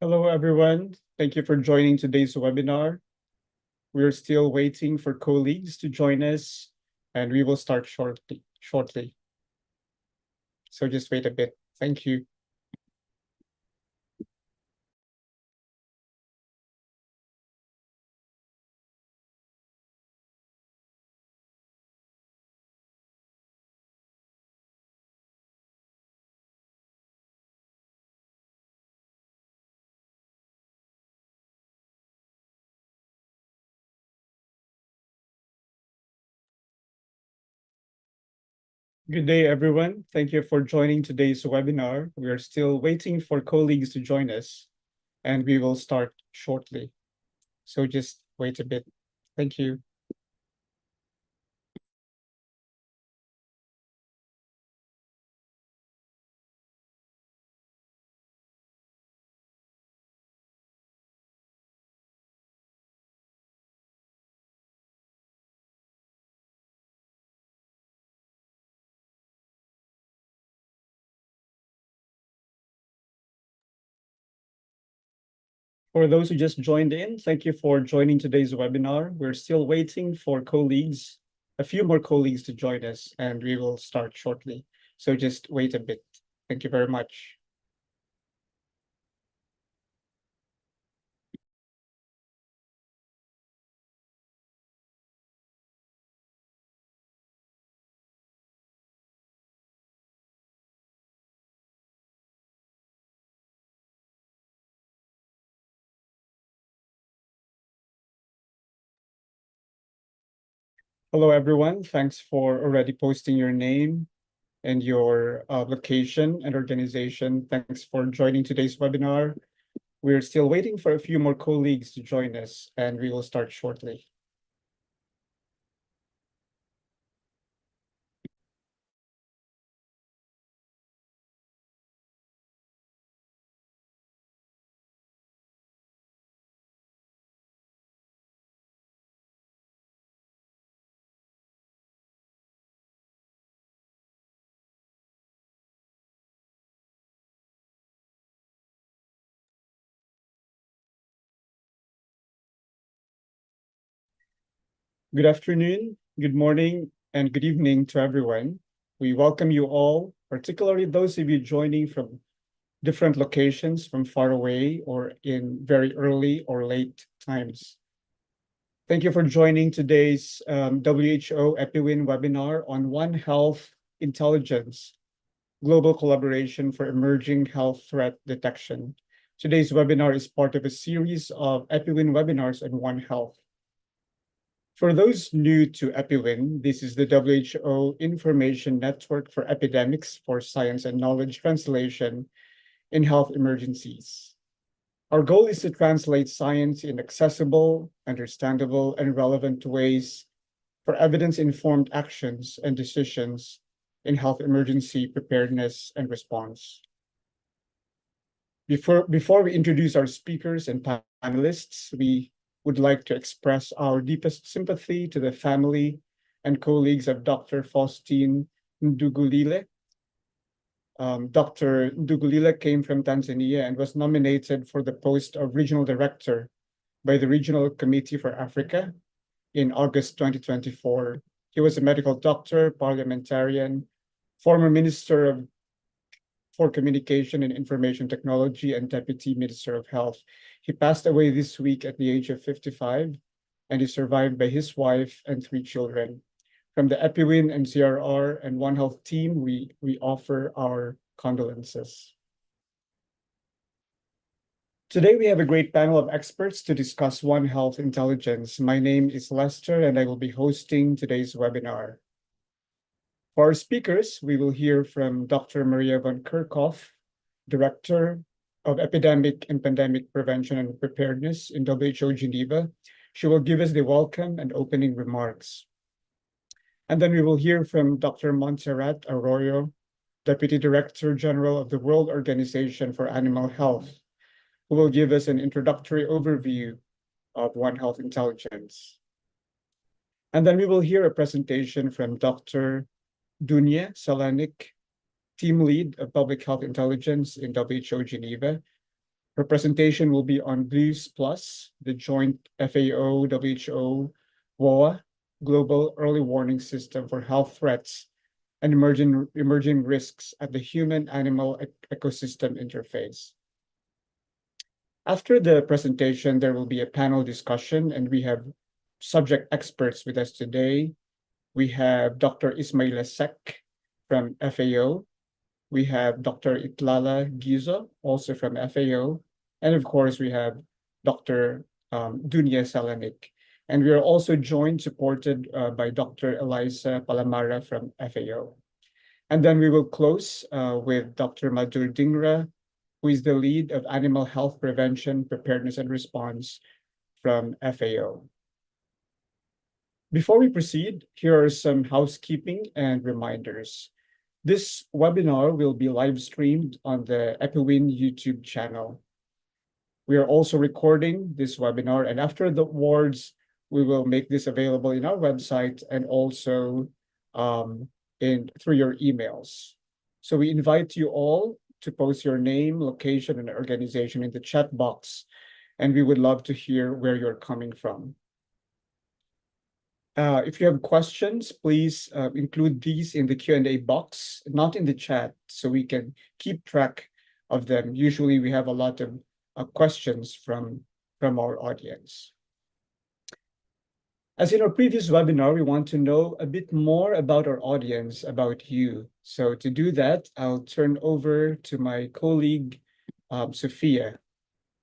Hello, everyone. Thank you for joining today's webinar. We're still waiting for colleagues to join us, and we will start shortly. So just wait a bit. Thank you. Good day, everyone. Thank you for joining today's webinar. We are still waiting for colleagues to join us, and we will start shortly. So just wait a bit. Thank you. For those who just joined in, thank you for joining today's webinar. We're still waiting for colleagues, a few more colleagues to join us, and we will start shortly. So just wait a bit. Thank you very much. Hello, everyone. Thanks for already posting your name and your location and organization. Thanks for joining today's webinar. We're still waiting for a few more colleagues to join us, and we will start shortly. Good afternoon, good morning, and good evening to everyone. We welcome you all, particularly those of you joining from different locations from far away or in very early or late times. Thank you for joining today's WHO EPI-WIN webinar on One Health Intelligence, Global Collaboration for Emerging Health Threat Detection. Today's webinar is part of a series of EPI-WIN webinars on One Health. For those new to EPI-WIN, this is the WHO Information Network for Epidemics for Science and Knowledge Translation in Health Emergencies. Our goal is to translate science in accessible, understandable, and relevant ways for evidence-informed actions and decisions in health emergency preparedness and response. Before we introduce our speakers and panelists, we would like to express our deepest sympathy to the family and colleagues of Dr. Faustine Ndugulile. Dr. Ndugulile came from Tanzania and was nominated for the post of Regional Director by the Regional Committee for Africa in August 2024. He was a medical doctor, parliamentarian, former Minister for Communication and Information Technology, and Deputy Minister of Health. He passed away this week at the age of 55 and is survived by his wife and 3 children. From the EPI-WIN and CRR and One Health team, we offer our condolences. Today, we have a great panel of experts to discuss One Health Intelligence. My name is Lester, and I will be hosting today's webinar. For our speakers, we will hear from Dr. Maria van Kerkhoff, Director of Epidemic and Pandemic Prevention and Preparedness in WHO Geneva. She will give us the welcome and opening remarks. And then we will hear from Dr. Montserrat Arroyo, Deputy Director General of the World Organization for Animal Health, who will give us an introductory overview of One Health Intelligence. And then we will hear a presentation from Dr. Dunia Salanik, Team Lead of Public Health Intelligence in WHO Geneva. Her presentation will be on GLEWS Plus, the joint FAO-WHO WOA Global Early Warning System for Health Threats and Emerging Risks at the Human-Animal Ecosystem Interface. After the presentation, there will be a panel discussion, and we have subject experts with us today. We have Dr. Ismaila Sek from FAO. We have Dr. Itlala Gizo, also from FAO. And of course, we have Dr. Dunia Salanik. And we are also joined, supported by Dr. Eliza Palamara from FAO. And then we will close with Dr. Madhur Dingra, who is the lead of Animal Health Prevention, Preparedness, and Response from FAO. Before we proceed, here are some housekeeping and reminders. This webinar will be live streamed on the EPI-WIN YouTube channel. We are also recording this webinar, and after the awards, we will make this available in our website and also through your emails. So we invite you all to post your name, location, and organization in the chat box, and we would love to hear where you're coming from. If you have questions, please include these in the Q&A box, not in the chat, so we can keep track of them. Usually we have a lot of questions from our audience. As in our previous webinar, we want to know a bit more about our audience, about you. So to do that, I'll turn over to my colleague, Sophia,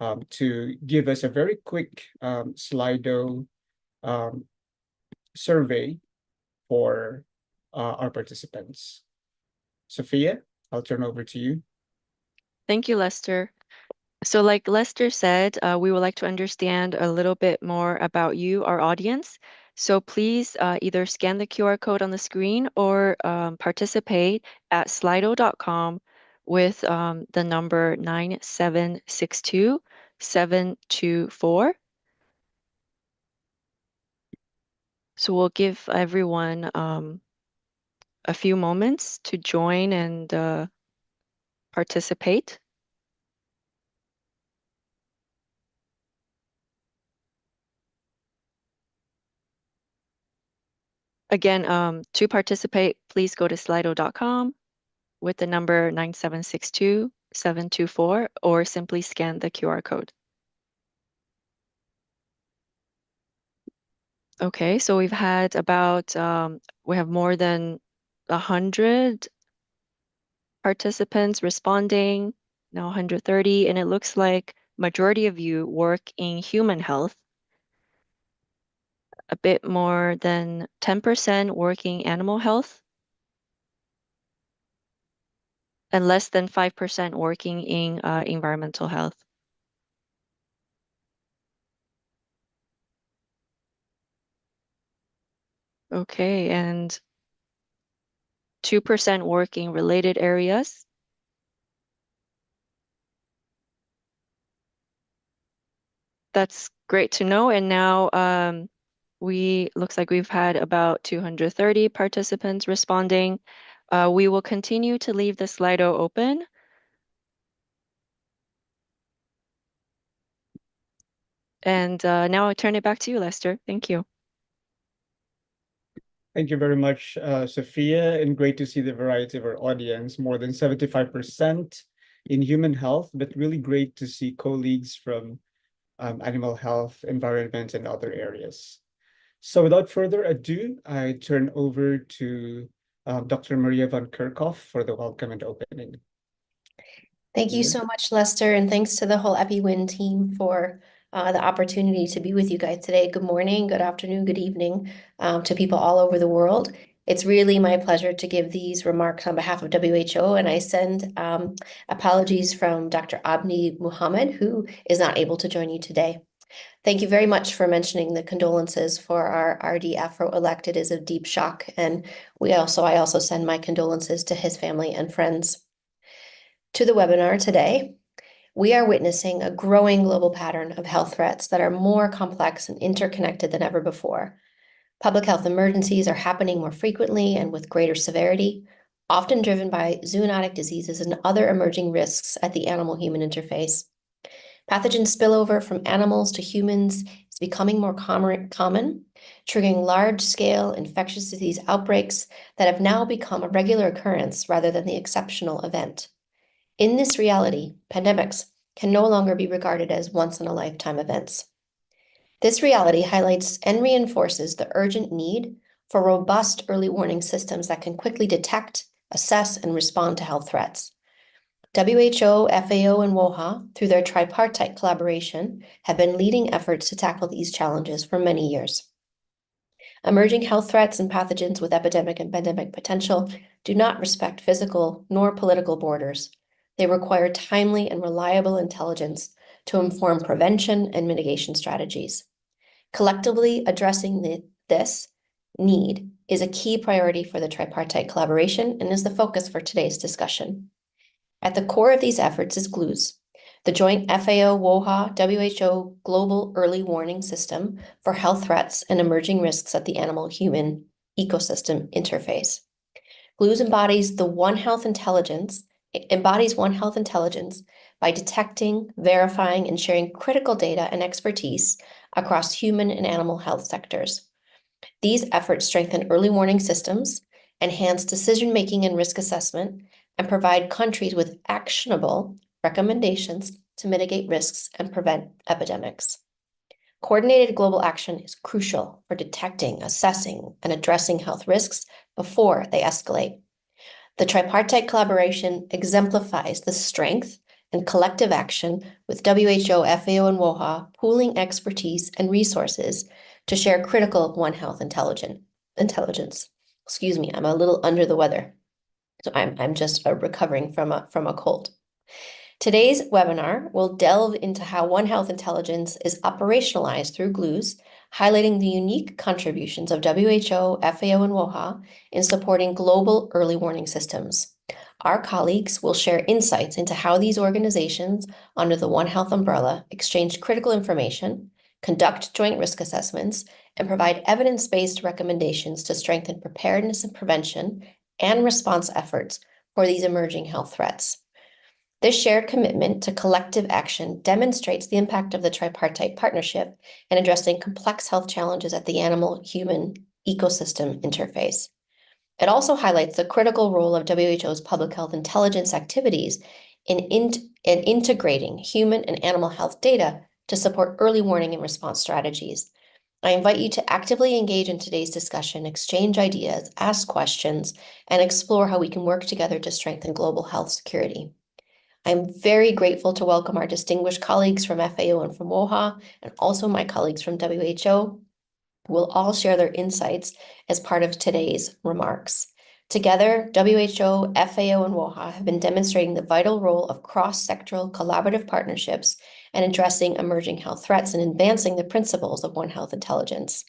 to give us a very quick Slido survey for our participants. Sophia, I'll turn over to you. Thank you, Lester. So like Lester said, we would like to understand a little bit more about you, our audience. So please either scan the QR code on the screen or participate at slido.com with the number 9762724. So we'll give everyone a few moments to join and participate. Again, to participate, please go to slido.com with the number 9762724 or simply scan the QR code. Okay, so we've had about, we have more than 100 participants responding, now 130, and it looks like majority of you work in human health. A bit more than 10% working animal health, and less than 5% working in environmental health. Okay, and 2% work in related areas. That's great to know. And now looks like we've had about 230 participants responding. We will continue to leave the Slido open. And now I turn it back to you, Lester. Thank you. Thank you very much, Sophia, and great to see the variety of our audience, more than 75% in human health, but really great to see colleagues from animal health, environment, and other areas. So without further ado, I turn over to Dr. Maria van Kerkhoff for the welcome and opening. Thank you so much, Lester, and thanks to the whole EPI-WIN team for the opportunity to be with you guys today. Good morning, good afternoon, good evening to people all over the world. It's really my pleasure to give these remarks on behalf of WHO, and I send apologies from Dr. Abni Muhammad, who is not able to join you today. Thank you very much for mentioning the condolences for our RD Afro-elect. It is a deep shock, and I also send my condolences to his family and friends. To the webinar today, we are witnessing a growing global pattern of health threats that are more complex and interconnected than ever before. Public health emergencies are happening more frequently and with greater severity, often driven by zoonotic diseases and other emerging risks at the animal-human interface. Pathogen spillover from animals to humans is becoming more common, triggering large-scale infectious disease outbreaks that have now become a regular occurrence rather than the exceptional event. In this reality, pandemics can no longer be regarded as once-in-a-lifetime events. This reality highlights and reinforces the urgent need for robust early warning systems that can quickly detect, assess, and respond to health threats. WHO, FAO, and WOHA, through their tripartite collaboration, have been leading efforts to tackle these challenges for many years. Emerging health threats and pathogens with epidemic and pandemic potential do not respect physical nor political borders. They require timely and reliable intelligence to inform prevention and mitigation strategies. Collectively addressing this need is a key priority for the tripartite collaboration and is the focus for today's discussion. At the core of these efforts is GLEWS, the joint FAO, WOHA, WHO Global Early Warning System for Health Threats and Emerging Risks at the Animal-Human Ecosystem Interface. GLEWS embodies One Health Intelligence by detecting, verifying, and sharing critical data and expertise across human and animal health sectors. These efforts strengthen early warning systems, enhance decision-making and risk assessment, and provide countries with actionable recommendations to mitigate risks and prevent epidemics. Coordinated global action is crucial for detecting, assessing, and addressing health risks before they escalate. The tripartite collaboration exemplifies the strength and collective action with WHO, FAO, and WOHA pooling expertise and resources to share critical One Health intelligence. Excuse me, I'm a little under the weather. So I'm just recovering from a cold. Today's webinar will delve into how One Health Intelligence is operationalized through GLEWS, highlighting the unique contributions of WHO, FAO, and WOHA in supporting global early warning systems. Our colleagues will share insights into how these organizations under the One Health umbrella exchange critical information, conduct joint risk assessments, and provide evidence-based recommendations to strengthen preparedness and prevention and response efforts for these emerging health threats. This shared commitment to collective action demonstrates the impact of the tripartite partnership in addressing complex health challenges at the animal-human ecosystem interface. It also highlights the critical role of WHO's public health intelligence activities in integrating human and animal health data to support early warning and response strategies. I invite you to actively engage in today's discussion, exchange ideas, ask questions, and explore how we can work together to strengthen global health security. I'm very grateful to welcome our distinguished colleagues from FAO and from WOHA, and also my colleagues from WHO, who will all share their insights as part of today's remarks. Together, WHO, FAO, and WOHA have been demonstrating the vital role of cross-sectoral collaborative partnerships and addressing emerging health threats and advancing the principles of One Health Intelligence.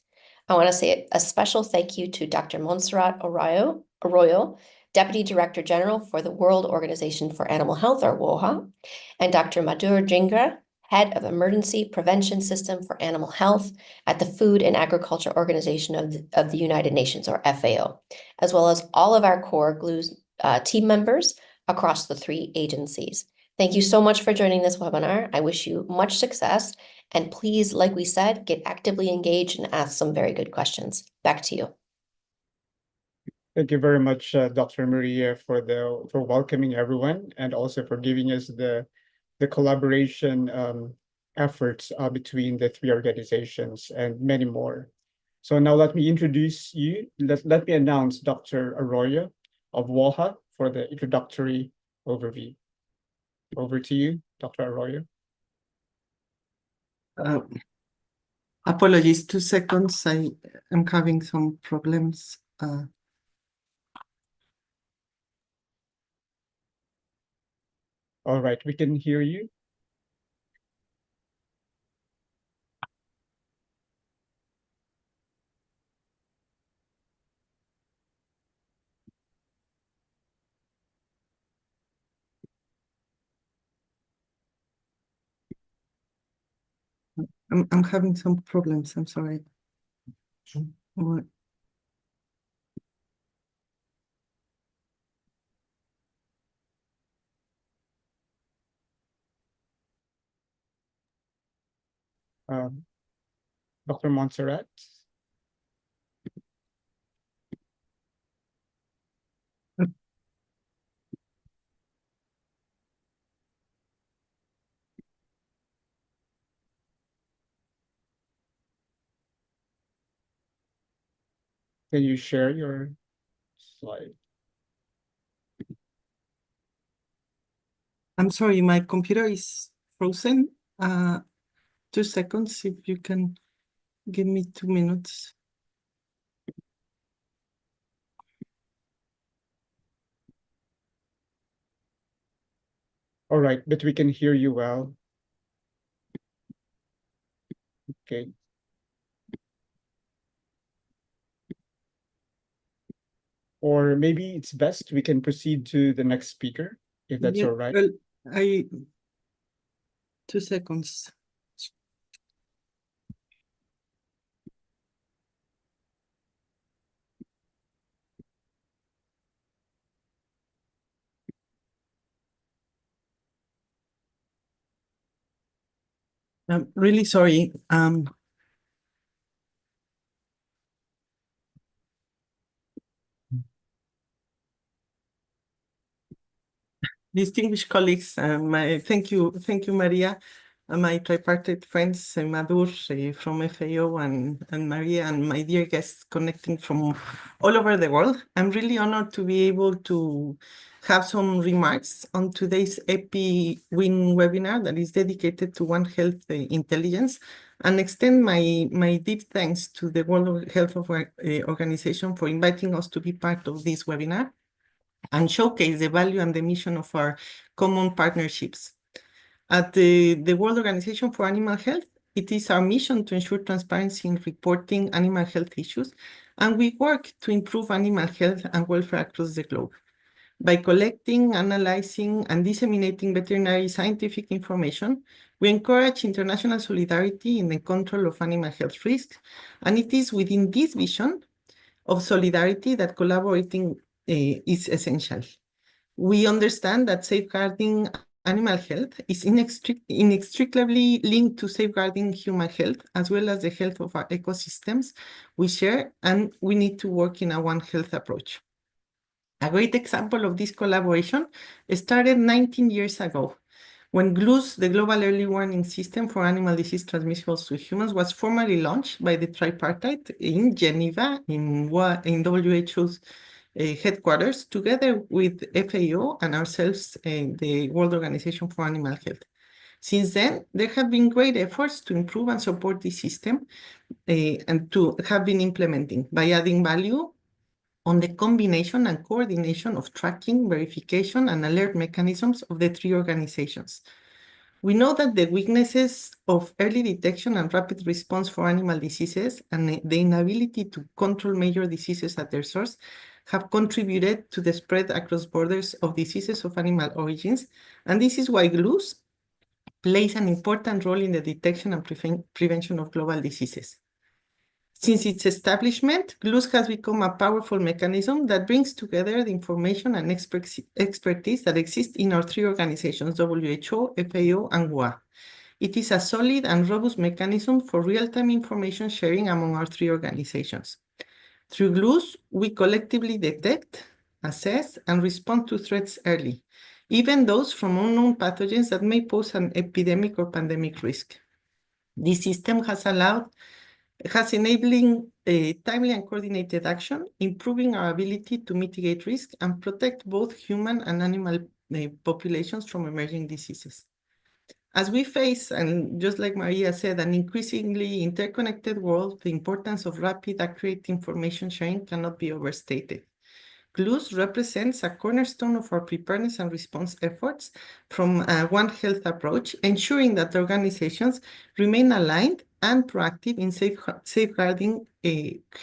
I want to say a special thank you to Dr. Montserrat Arroyo, Deputy Director General for the World Organization for Animal Health, or WOHA, and Dr. Madhur Jingra, Head of Emergency Prevention System for Animal Health at the Food and Agriculture Organization of the United Nations, or FAO, as well as all of our core GLEWS team members across the 3 agencies. Thank you so much for joining this webinar. I wish you much success, and please, like we said, get actively engaged and ask some very good questions. Back to you. Thank you very much, Dr. Maria, for welcoming everyone and also for giving us the collaboration efforts between the 3 organizations and many more. So now let me introduce you. Let me announce Dr. Arroyo of WOHA for the introductory overview. Over to you, Dr. Arroyo. Apologies, 2 seconds. I am having some problems. All right, we can hear you. I'm having some problems. I'm sorry. What? Dr. Montserrat. Can you share your slide? I'm sorry, my computer is frozen. 2 seconds, if you can give me 2 minutes. All right, but we can hear you well. Okay. Or maybe it's best we can proceed to the next speaker, if that's Yeah, all right. well, 2 seconds. I'm really sorry. Distinguished colleagues, thank you, Maria, my tripartite friends, Madur from FAO and Maria, and my dear guests connecting from all over the world. I'm really honored to be able to have some remarks on today's EPI-WIN webinar that is dedicated to One Health intelligence, and extend my deep thanks to the World Health Organization for inviting us to be part of this webinar and showcase the value and the mission of our common partnerships. At the World Organization for Animal Health, it is our mission to ensure transparency in reporting animal health issues, and we work to improve animal health and welfare across the globe. By collecting, analyzing, and disseminating veterinary scientific information, we encourage international solidarity in the control of animal health risks, and it is within this vision of solidarity that collaborating is essential. We understand that safeguarding animal health is inextricably linked to safeguarding human health, as well as the health of our ecosystems we share, and we need to work in a One Health approach. A great example of this collaboration started 19 years ago, when GLEWS, the Global Early Warning System for Animal Disease Transmissible to Humans, was formally launched by the tripartite in Geneva, in WHO's headquarters, together with FAO and ourselves, the World Organization for Animal Health. Since then, there have been great efforts to improve and support this system and to have been implementing by adding value on the combination and coordination of tracking, verification, and alert mechanisms of the three organizations. We know that the weaknesses of early detection and rapid response for animal diseases and the inability to control major diseases at their source have contributed to the spread across borders of diseases of animal origins, and this is why GLEWS plays an important role in the detection and prevention of global diseases. Since its establishment, GLEWS has become a powerful mechanism that brings together the information and expertise that exist in our three organizations, WHO, FAO, and WA. It is a solid and robust mechanism for real-time information sharing among our three organizations. Through GLEWS, we collectively detect, assess, and respond to threats early, even those from unknown pathogens that may pose an epidemic or pandemic risk. This system has enabling timely and coordinated action, improving our ability to mitigate risk and protect both human and animal populations from emerging diseases. As we face, and just like Maria said, an increasingly interconnected world, the importance of rapid, accurate information sharing cannot be overstated. GLEWS represents a cornerstone of our preparedness and response efforts from a One Health approach, ensuring that organizations remain aligned and proactive in safeguarding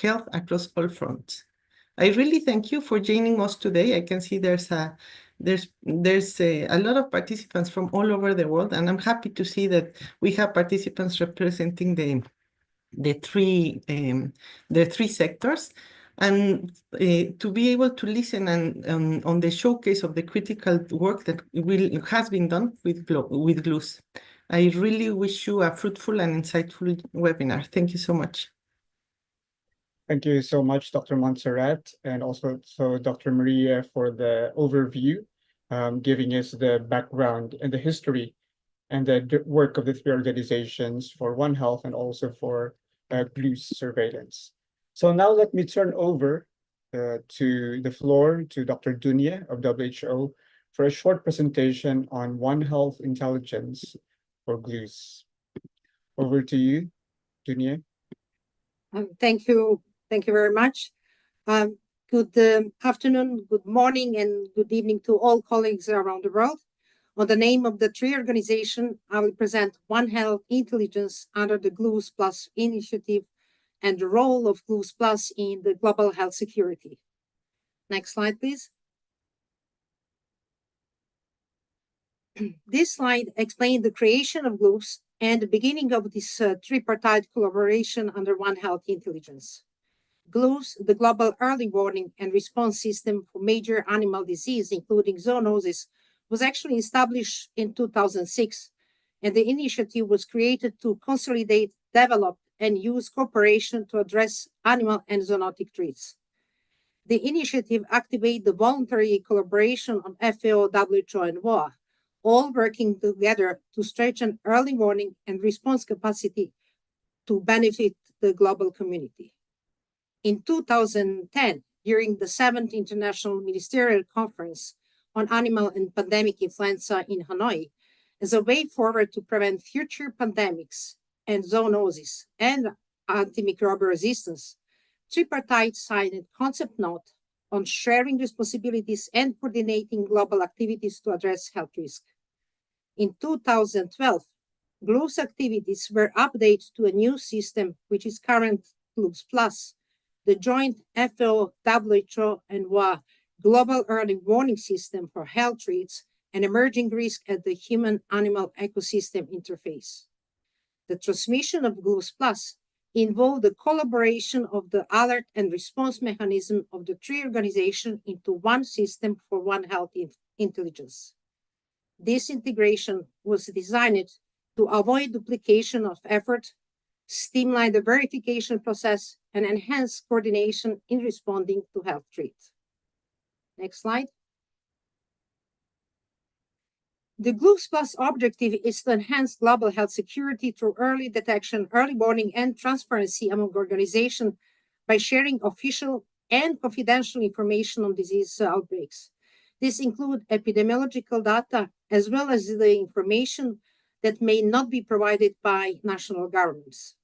health across all fronts. I really thank you for joining us today. I can see there's a lot of participants from all over the world, and I'm happy to see that we have participants representing the three sectors, and to be able to listen and on the showcase of the critical work that has been done with GLEWS. I really wish you a fruitful and insightful webinar. Thank you so much. Thank you so much, Dr. Montserrat, and also Dr. Maria for the overview, giving us the background and the history and the work of the three organizations for One Health and also for GLEWS surveillance. So now let me turn over to the floor to Dr. Dunya of WHO for a short presentation on One Health intelligence for GLEWS. Over to you, Dunya. Thank you. Thank you very much. Good afternoon, good morning, and good evening to all colleagues around the world. On the name of the three organizations, I will present One Health Intelligence under the GLEWS Plus initiative and the role of GLEWS Plus in the global health security. Next slide, please. This slide explains the creation of GLEWS and the beginning of this tripartite collaboration under One Health Intelligence. GLEWS, the Global Early Warning and Response System for Major Animal Disease, including zoonosis, was actually established in 2006, and the initiative was created to consolidate, develop, and use cooperation to address animal and zoonotic threats. The initiative activates the voluntary collaboration on FAO, WHO, and WOA, all working together to strengthen early warning and response capacity to benefit the global community. In 2010, during the 7th International Ministerial Conference on Animal and Pandemic Influenza in Hanoi, as a way forward to prevent future pandemics and zoonosis and antimicrobial resistance, tripartite signed a concept note on sharing responsibilities and coordinating global activities to address health risk. In 2012, GLEWS activities were updated to a new system, which is current GLEWS Plus, the joint FAO, WHO, and WA Global Early Warning System for health threats and emerging risk at the human-animal ecosystem interface. The transmission of GLEWS Plus involved the collaboration of the alert and response mechanism of the three organizations into one system for One Health Intelligence. This integration was designed to avoid duplication of effort, streamline the verification process, and enhance coordination in responding to health threats. Next slide. The GLEWS Plus objective is to enhance global health security through early detection, early warning, and transparency among organizations by sharing official and confidential information on disease outbreaks. This includes epidemiological data as well as the information that may not be provided by national governments.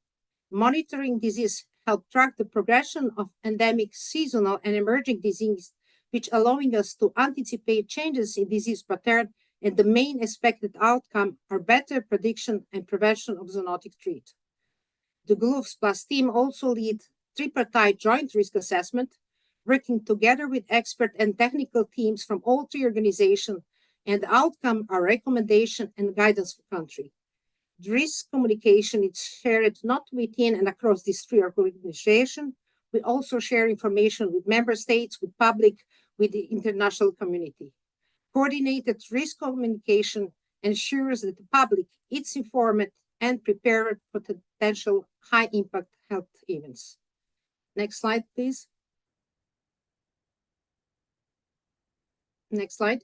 Monitoring disease helps track the progression of endemic, seasonal, and emerging disease, which allowing us to anticipate changes in disease pattern, and the main expected outcome are better prediction and prevention of zoonotic threat. The GLEWS Plus team also lead tripartite joint risk assessment, working together with expert and technical teams from all three organizations, and the outcome are recommendation and guidance for country. The risk communication is shared not within and across these three organizations. We also share information with member states, with public, with the international community. Coordinated risk communication ensures that the public is informed and prepared for potential high-impact health events. Next slide, please. Next slide.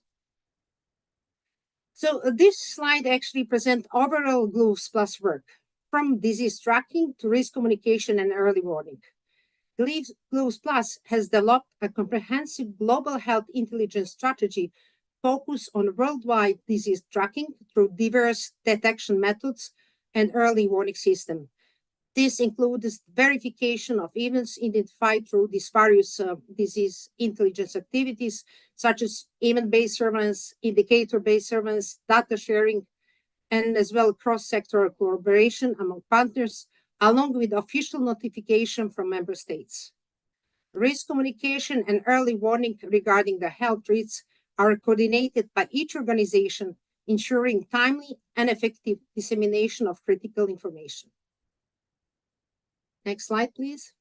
So this slide actually presents overall GLEWS Plus work, from disease tracking to risk communication and early warning. GLEWS Plus has developed a comprehensive global health intelligence strategy focused on worldwide disease tracking through diverse detection methods and early warning system. This includes verification of events identified through these various disease intelligence activities, such as event-based surveillance, indicator-based surveillance, data sharing, and as well cross-sectoral collaboration among partners, along with official notification from member states. Risk communication and early warning regarding the health risks are coordinated by each organization, ensuring timely and effective dissemination of critical information. Next slide, please.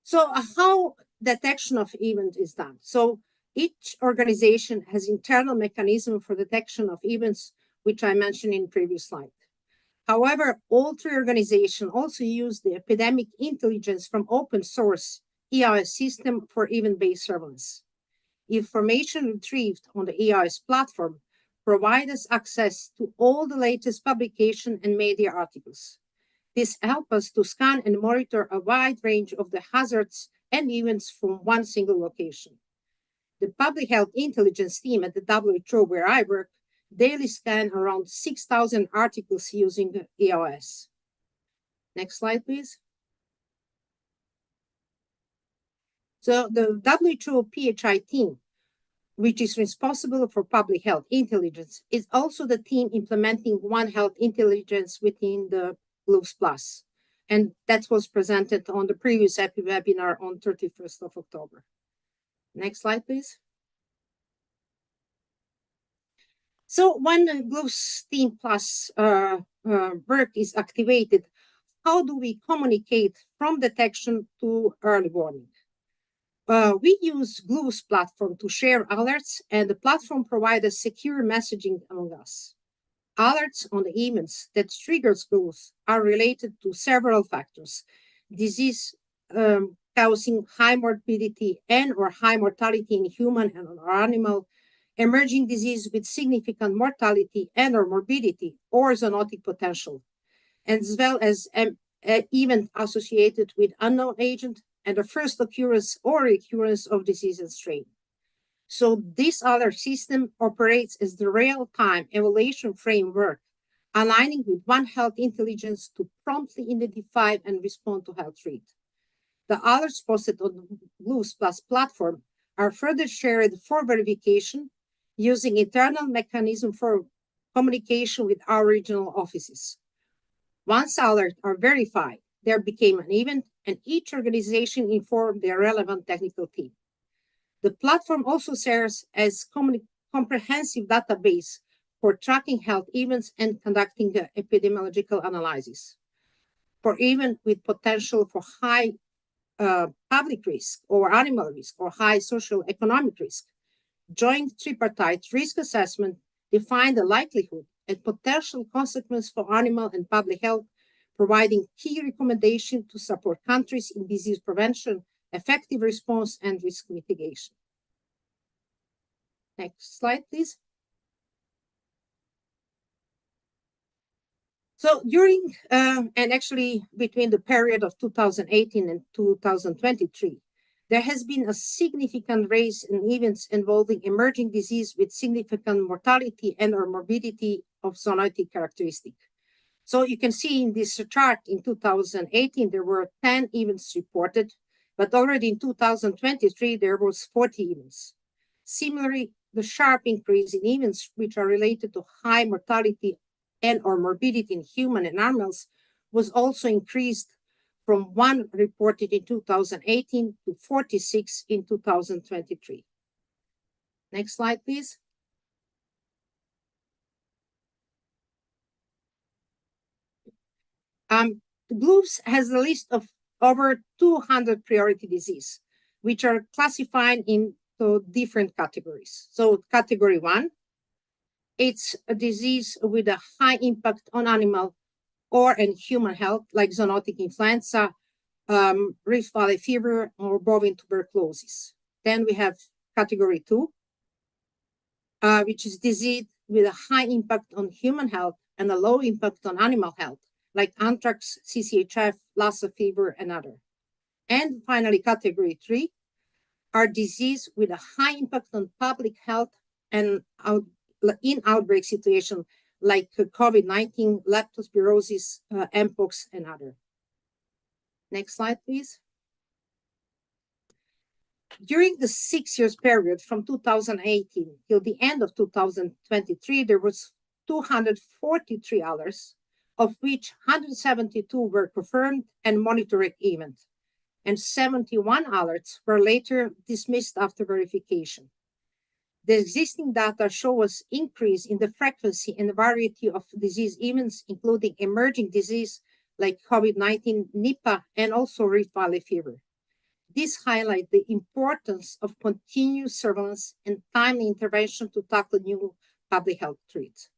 So how detection of event is done? So Each organization has internal mechanism for detection of events, which I mentioned in previous slide. However, all three organizations also use the epidemic intelligence from open source EIS system for event-based surveillance. Information retrieved on the EIS platform provides us access to all the latest publication and media articles. This helps us to scan and monitor a wide range of the hazards and events from one single location. The public health intelligence team at the WHO, where I work, daily scan around 6,000 articles using the EIS. Next slide, please. So the WHO PHI team, which is responsible for public health intelligence, is also the team implementing One Health Intelligence within the GLEWS Plus. And that was presented on the previous EPI webinar on 31st of October. Next slide, please. So when the GLEWS Team Plus work is activated, how do we communicate from detection to early warning? We use GLEWS platform to share alerts, and the platform provides a secure messaging among us. Alerts on the events that triggers GLEWS are related to several factors: disease causing high morbidity and or high mortality in human and or animal, emerging disease with significant mortality and or morbidity or zoonotic potential, as well as event associated with unknown agent and the first occurrence or recurrence of disease and strain. So this alert system operates as the real-time evaluation framework, aligning with One Health Intelligence to promptly identify and respond to health threat. The alerts posted on the GLEWS Plus platform are further shared for verification using internal mechanism for communication with our regional offices. Once alerts are verified, there became an event, and each organization informed their relevant technical team. The platform also serves as comprehensive database for tracking health events and conducting epidemiological analysis. For events with potential for high public risk or animal risk or high social economic risk, joint tripartite risk assessment define the likelihood and potential consequence for animal and public health, providing key recommendations to support countries in disease prevention, effective response, and risk mitigation. Next slide, please. So during, and actually between the period of 2018 and 2023, there has been a significant rise in events involving emerging disease with significant mortality and or morbidity of zoonotic characteristic. So you can see in this chart in 2018, there were 10 events reported, but already in 2023, there was 40 events. Similarly, the sharp increase in events which are related to high mortality and or morbidity in human and animals was also increased from 1 reported in 2018 to 46 in 2023. Next slide, please. GLEWS has a list of over 200 priority disease, which are classified into different categories. So category 1, it's a disease with a high impact on animal or in human health, like zoonotic influenza, Rift Valley fever, or bovine tuberculosis. Then we have category 2, which is disease with a high impact on human health and a low impact on animal health, like anthrax, CCHF, Lassa fever, and other. And finally, category 3 are disease with a high impact on public health and in outbreak situation, like COVID-19, leptospirosis, Mpox, and other. Next slide, please. During the 6 years period from 2018 till the end of 2023, there was 243 alerts, of which 172 were confirmed and monitored event, and 71 alerts were later dismissed after verification. The existing data show us increase in the frequency and variety of disease events, including emerging disease like COVID-19, Nipah, and also Rift Valley fever. These highlight the importance of continuous surveillance and timely intervention to tackle new public health threats.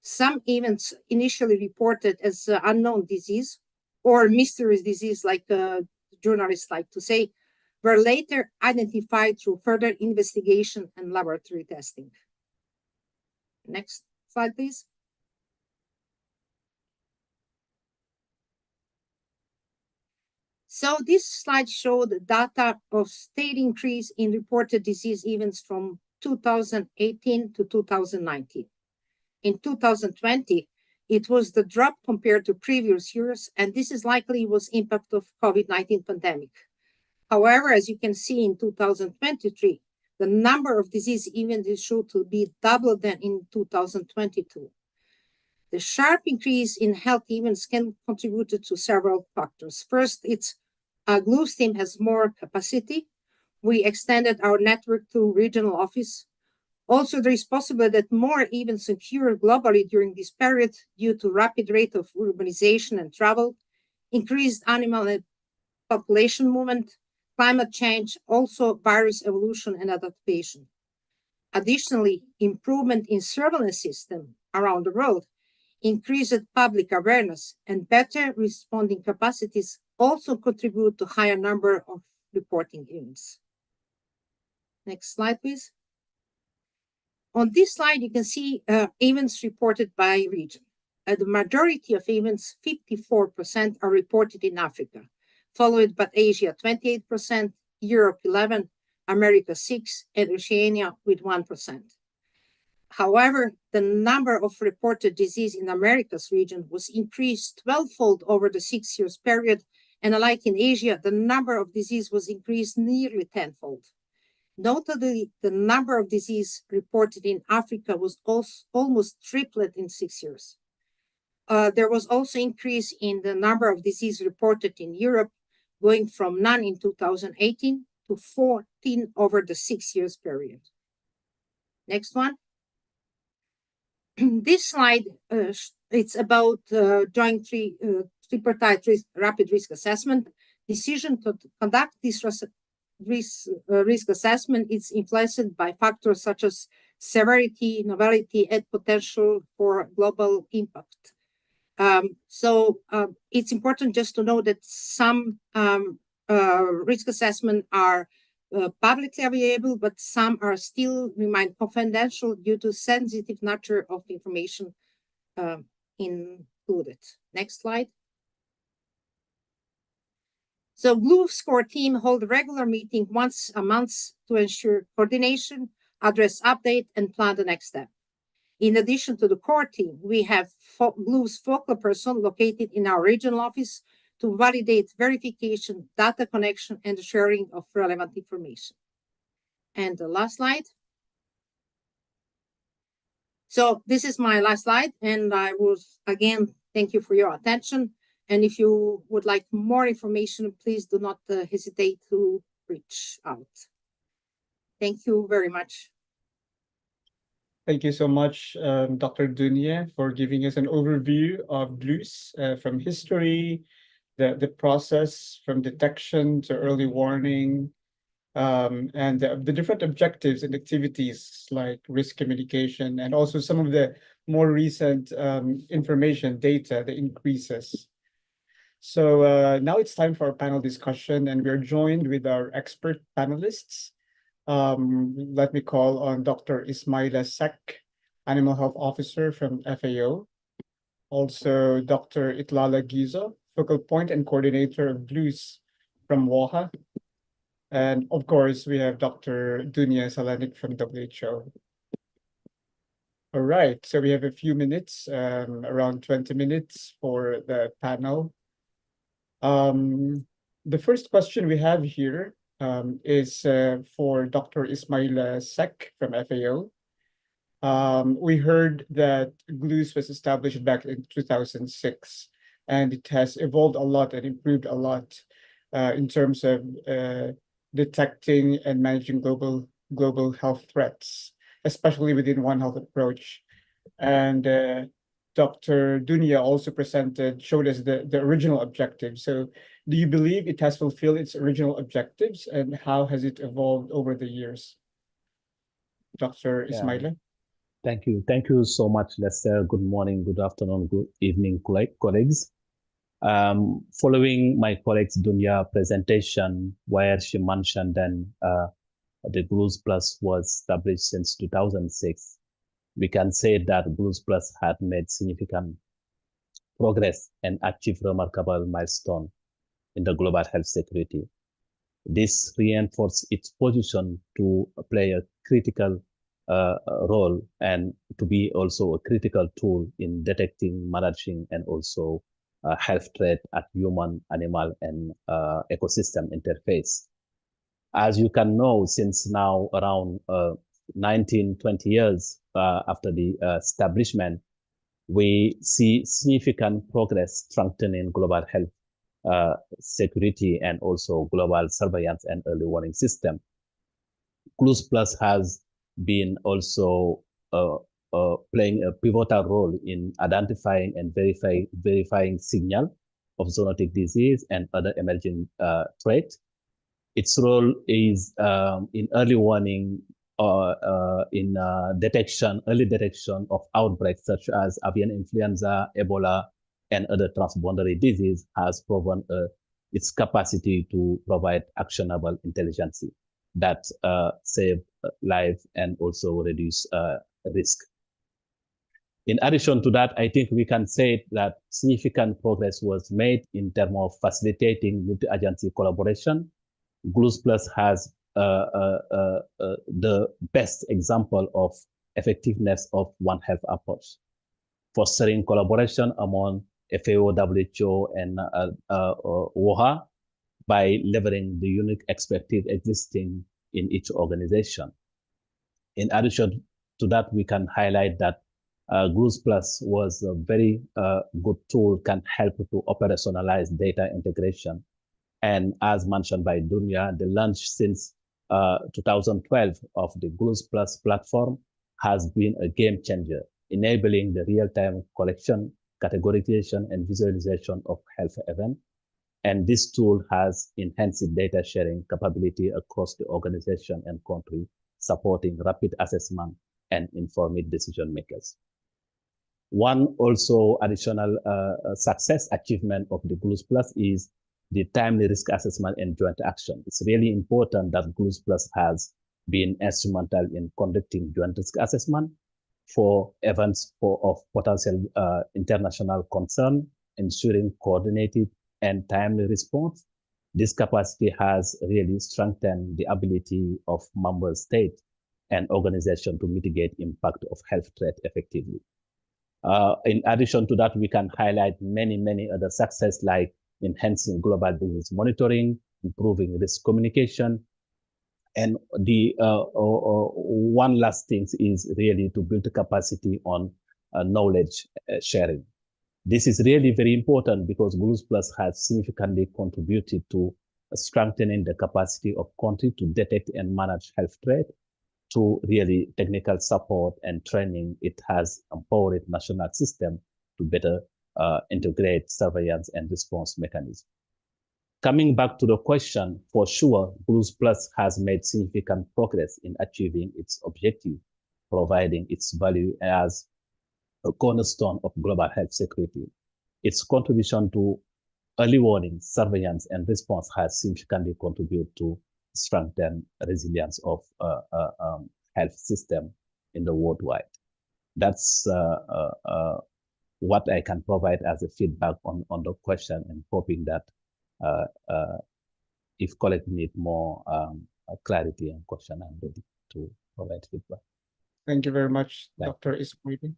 Some events initially reported as unknown disease or mysterious disease, like journalists like to say, were later identified through further investigation and laboratory testing. Next slide, please. So this slide showed the data of steady increase in reported disease events from 2018 to 2019. In 2020, it was the drop compared to previous years, and this is likely was impact of COVID-19 pandemic. However, as you can see in 2023, the number of disease events is shown to be double than in 2022. The sharp increase in health events can contribute to several factors. First, it's GLEWS team has more capacity. We extended our network to regional office. Also, there is possible that more events occur globally during this period due to rapid rate of urbanization and travel, increased animal and population movement, climate change, also virus evolution and adaptation. Additionally, improvement in surveillance system around the world, increased public awareness, and better responding capacities also contribute to higher number of reporting events. Next slide, please. On this slide, you can see events reported by region. The majority of events, 54%, are reported in Africa, followed by Asia, 28%, Europe, 11%, America, 6%, and Oceania with 1%. However, the number of reported disease in Americas region was increased 12-fold over the 6 years period, and like in Asia, the number of disease was increased nearly 10-fold. Notably, the number of disease reported in Africa was also almost tripled in 6 years. There was also increase in the number of disease reported in Europe, going from none in 2018 to 14 over the 6 years period. Next one. This slide, it's about joint tripartite rapid risk assessment. Decision to conduct this risk assessment is influenced by factors such as severity, novelty, and potential for global impact. It's important just to know that some risk assessment are publicly available, but some are still remain confidential due to sensitive nature of information included. Next slide. So GLEWS core team hold a regular meeting once a month to ensure coordination, address update, and plan the next step. In addition to the core team, we have GLEWS focal person located in our regional office to validate verification, data connection, and the sharing of relevant information. And the last slide. So this is my last slide, and I will again thank you for your attention. And if you would like more information, please do not hesitate to reach out. Thank you very much. Thank you so much, Dr. Dunia, for giving us an overview of GLEWS from history, the process from detection to early warning, and the different objectives and activities like risk communication, and also some of the more recent information data, the increases. So now it's time for our panel discussion, and we're joined with our expert panelists. Let me call on Dr. Ismaila Sek, Animal Health Officer from FAO. Also, Dr. Itlala Gizo, Focal Point and Coordinator of GLEWS from WOHA. And of course, we have Dr. Dunia Salanik from WHO. All right, so we have a few minutes, around 20 minutes for the panel. The first question we have here is for Dr. Ismaila Sek from FAO. We heard that GLEWS was established back in 2006, and it has evolved a lot and improved a lot in terms of detecting and managing global health threats, especially within One Health approach. And Dr. Dunya also showed us the original objective. So do you believe it has fulfilled its original objectives, and how has it evolved over the years? Dr. Yeah. Ismaila? Thank you. Thank you so much, Lester. Good morning, good afternoon, good evening, colleagues. Following my colleague's Dunya presentation, where she mentioned then the GLEWS Plus was established since 2006, we can say that GLEWS Plus had made significant progress and achieved remarkable milestone in the global health security. This reinforced its position to play a critical role and to be also a critical tool in detecting, managing, and also health threat at human, animal, and ecosystem interface. As you can know, since now around 19, 20 years after the establishment, we see significant progress strengthening global health security and also global surveillance and early warning system. GLEWS Plus has been also playing a pivotal role in identifying and verifying signal of zoonotic disease and other emerging threats. Its role is in early warning in early detection of outbreaks such as avian influenza, Ebola, and other transboundary disease has proven its capacity to provide actionable intelligence that save lives and also reduce risk. In addition to that, I think we can say that significant progress was made in terms of facilitating multi-agency collaboration. GLEWS Plus has the best example of effectiveness of One Health approach, fostering collaboration among FAO, WHO, and WOHA by leveraging the unique expertise existing in each organization. In addition to that, we can highlight that GLEWS Plus was a very good tool, can help to operationalize data integration. And as mentioned by Dunya, the launch since 2012 of the GLEWS Plus platform has been a game changer, enabling the real-time collection, categorization, and visualization of health events. And this tool has enhanced data sharing capability across the organization and country, supporting rapid assessment and informed decision makers. One also additional success achievement of the GLEWS Plus is the timely risk assessment and joint action. It's really important that GLEWS Plus has been instrumental in conducting joint risk assessment for events of potential international concern, ensuring coordinated and timely response. This capacity has really strengthened the ability of member states and organizations to mitigate impact of health threat effectively. In addition to that, we can highlight many other success like enhancing global disease monitoring, improving risk communication. And the one last thing is really to build the capacity on knowledge sharing. This is really very important because GLEWS Plus has significantly contributed to strengthening the capacity of countries to detect and manage health threats. To really technical support and training, it has empowered national system to better integrate surveillance and response mechanisms. Coming back to the question, for sure, GLEWS Plus has made significant progress in achieving its objective, providing its value as a cornerstone of global health security. Its contribution to early warning, surveillance, and response has significantly contributed to strengthen resilience of health system in the worldwide. That's what I can provide as a feedback on the question, and hoping that if colleagues need more clarity on question, I'm ready to provide feedback. Thank you very much, Dr. Ismaila.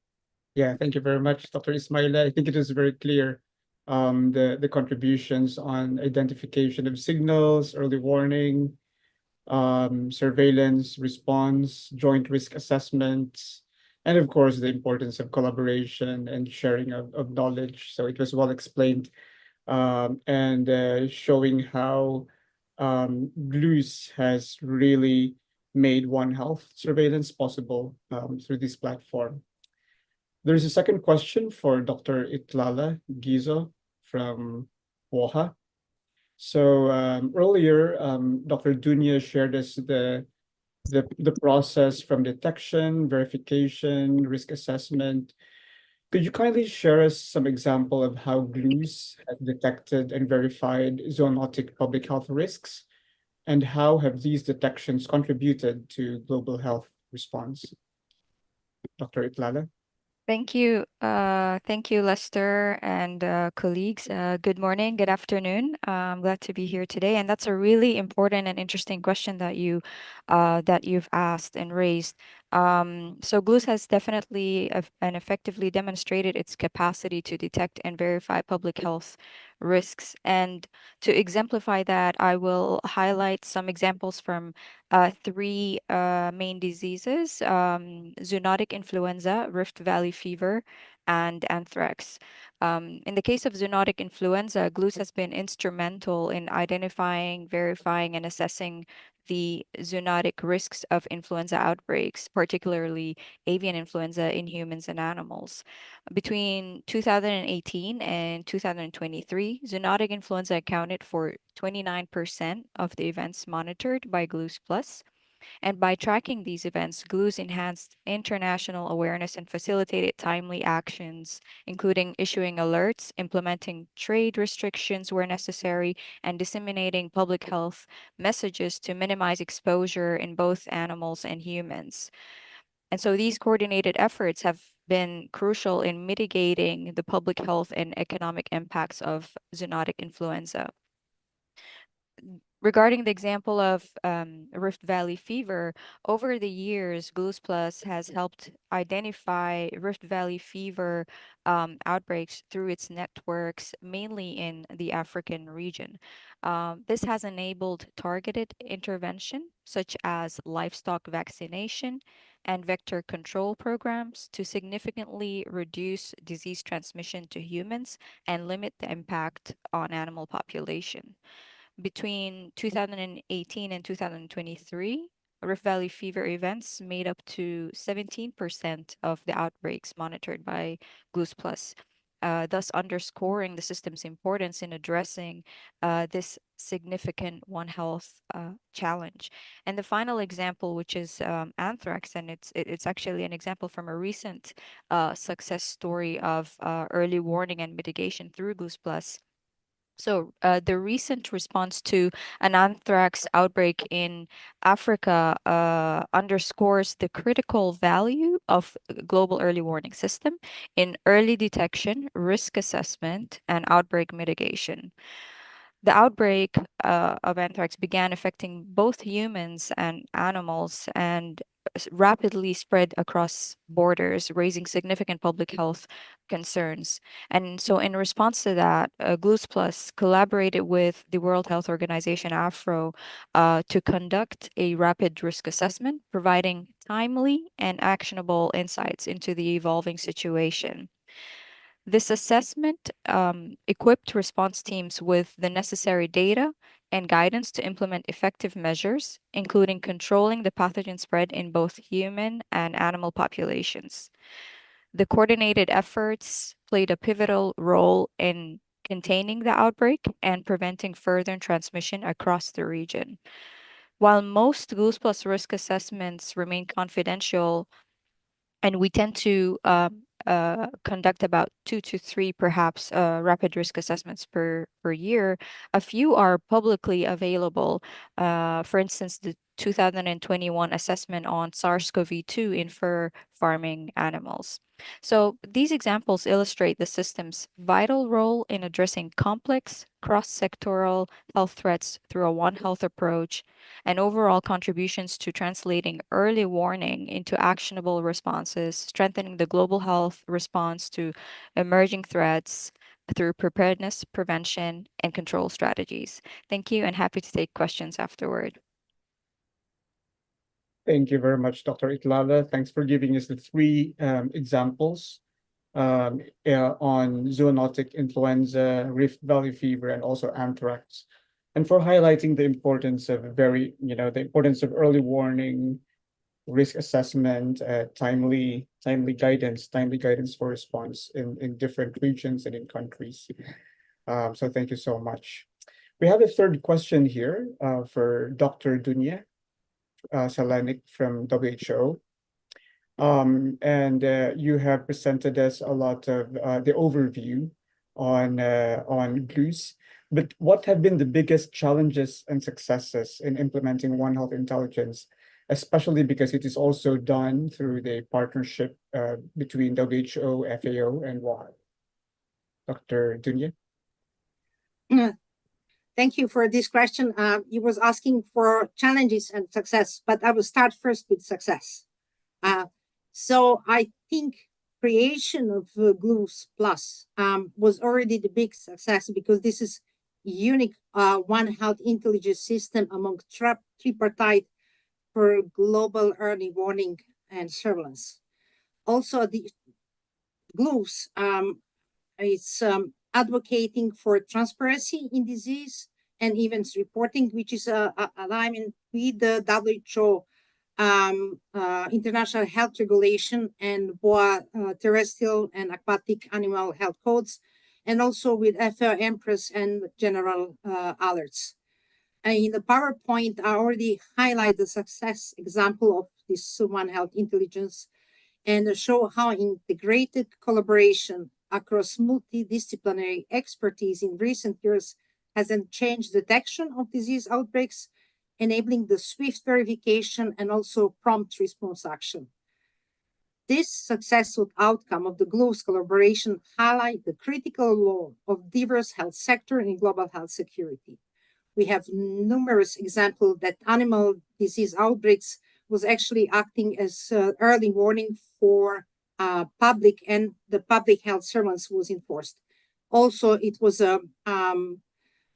Yeah, thank you very much, Dr. Ismaila. I think it is very clear the contributions on identification of signals, early warning, surveillance, response, joint risk assessments, and of course, the importance of collaboration and sharing of knowledge. So it was well explained and showing how GLEWS has really made One Health surveillance possible through this platform. There's a second question for Dr. Itlala Gizo from WOHA. So earlier, Dr. Dunya shared us the process from detection, verification, risk assessment. Could you kindly share us some example of how GLEWS has detected and verified zoonotic public health risks, and how have these detections contributed to global health response? Dr. Itlala? Thank you. Thank you, Lester and colleagues. Good morning, good afternoon. I'm glad to be here today. And that's a really important and interesting question that you've asked and raised. So GLEWS has definitely and effectively demonstrated its capacity to detect and verify public health risks. And to exemplify that, I will highlight some examples from three main diseases: zoonotic influenza, Rift Valley fever, and anthrax. In the case of zoonotic influenza, GLEWS has been instrumental in identifying, verifying, and assessing the zoonotic risks of influenza outbreaks, particularly avian influenza in humans and animals. Between 2018 and 2023, zoonotic influenza accounted for 29% of the events monitored by GLEWS Plus. And by tracking these events, GLEWS enhanced international awareness and facilitated timely actions, including issuing alerts, implementing trade restrictions where necessary, and disseminating public health messages to minimize exposure in both animals and humans. And so these coordinated efforts have been crucial in mitigating the public health and economic impacts of zoonotic influenza. Regarding the example of Rift Valley fever, over the years, GLEWS Plus has helped identify Rift Valley fever outbreaks through its networks, mainly in the African region. This has enabled targeted intervention, such as livestock vaccination and vector control programs, to significantly reduce disease transmission to humans and limit the impact on animal population. Between 2018 and 2023, Rift Valley fever events made up to 17% of the outbreaks monitored by GLEWS Plus, thus underscoring the system's importance in addressing this significant One Health challenge. And the final example, which is anthrax, and it's actually an example from a recent success story of early warning and mitigation through GLEWS Plus. So, the recent response to an anthrax outbreak in Africa underscores the critical value of global early warning system in early detection, risk assessment, and outbreak mitigation. The outbreak of anthrax began affecting both humans and animals and rapidly spread across borders, raising significant public health concerns. And so, in response to that, GLEWS Plus collaborated with the World Health Organization, AFRO, to conduct a rapid risk assessment, providing timely and actionable insights into the evolving situation. This assessment equipped response teams with the necessary data and guidance to implement effective measures, including controlling the pathogen spread in both human and animal populations. The coordinated efforts played a pivotal role in containing the outbreak and preventing further transmission across the region. While most GLEWS Plus risk assessments remain confidential, and we tend to conduct about 2 to 3 perhaps rapid risk assessments per year. A few are publicly available. For instance, the 2021 assessment on SARS-CoV-2 in fur farming animals. So these examples illustrate the system's vital role in addressing complex cross-sectoral health threats through a One Health approach, and overall contributions to translating early warning into actionable responses, strengthening the global health response to emerging threats through preparedness, prevention, and control strategies. Thank you, and happy to take questions afterward. Thank you very much, Dr. Itlala. Thanks for giving us the three examples on zoonotic influenza, Rift Valley fever, and also anthrax, and for highlighting the importance of the importance of early warning risk assessment, timely guidance for response in different regions and in countries. So thank you so much. We have a third question here for Dr. Dunya Salanik from WHO. And you have presented us a lot of the overview on GLEWS. But what have been the biggest challenges and successes in implementing One Health Intelligence, especially because it is also done through the partnership between WHO, FAO, and WAHA? Dr. Dunya? Thank you for this question. You was asking for challenges and success, but I will start first with success. So I think creation of GLEWS Plus was already the big success because this is unique One Health Intelligence system among tripartite for global early warning and surveillance. Also, the GLEWS is advocating for transparency in disease and events reporting, which is alignment with the WHO International Health Regulation and BOA terrestrial and aquatic animal health codes, and also with FAO Empress and general alerts. In the PowerPoint, I already highlight the success example of this One Health Intelligence and show how integrated collaboration across multidisciplinary expertise in recent years has changed detection of disease outbreaks, enabling the swift verification and also prompt response action. This successful outcome of the GLEWS collaboration highlight the critical role of diverse health sector in global health security. We have numerous examples that animal disease outbreaks was actually acting as early warning for public, and the public health surveillance was enforced. Also, it was the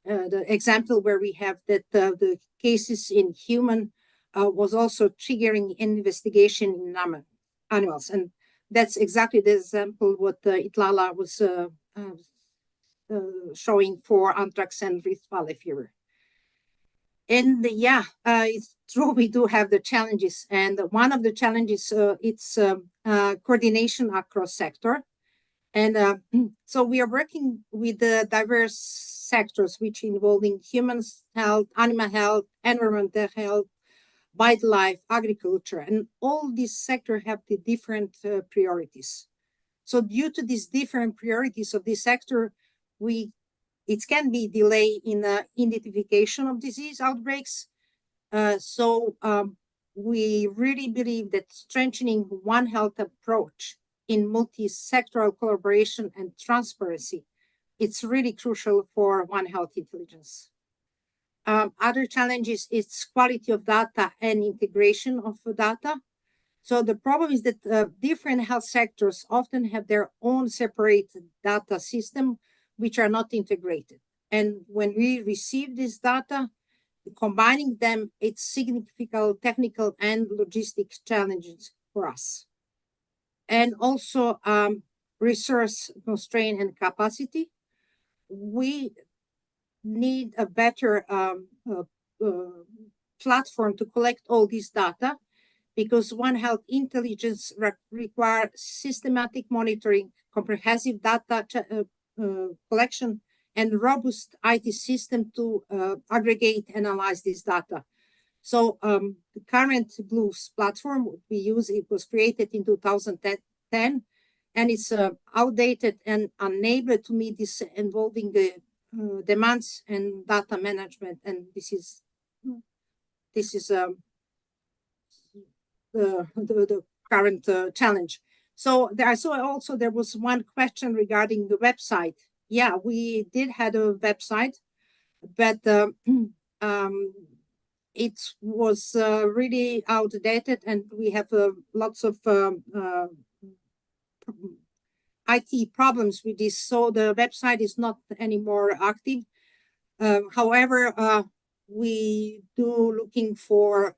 example where we have that the cases in human was also triggering investigation in animals. And that's exactly the example what Itlala was showing for anthrax and Rift Valley fever. And it's true, we do have the challenges. And one of the challenges, it's coordination across sector. And so we are working with the diverse sectors, which involving human health, animal health, environmental health, wildlife, agriculture, and all these sectors have the different priorities. So due to these different priorities of this sector, it can be delay in the identification of disease outbreaks. So we really believe that strengthening One Health approach in multi-sectoral collaboration and transparency, it's really crucial for One Health Intelligence. Other challenges is quality of data and integration of the data. So the problem is that different health sectors often have their own separate data system, which are not integrated. And when we receive this data, combining them, it's significant technical and logistics challenges for us. And also resource constraint and capacity. We need a better platform to collect all this data, because One Health Intelligence requires systematic monitoring, comprehensive data collection, and robust IT system to aggregate and analyze this data. So the current GLEWS platform we use, it was created in 2010, and it's outdated and unable to meet this involving the demands and data management. And this is the current challenge. So there was one question regarding the website. Yeah, we did have a website, but it was really outdated, and we have lots of IT problems with this. So the website is not anymore active. However, we do looking for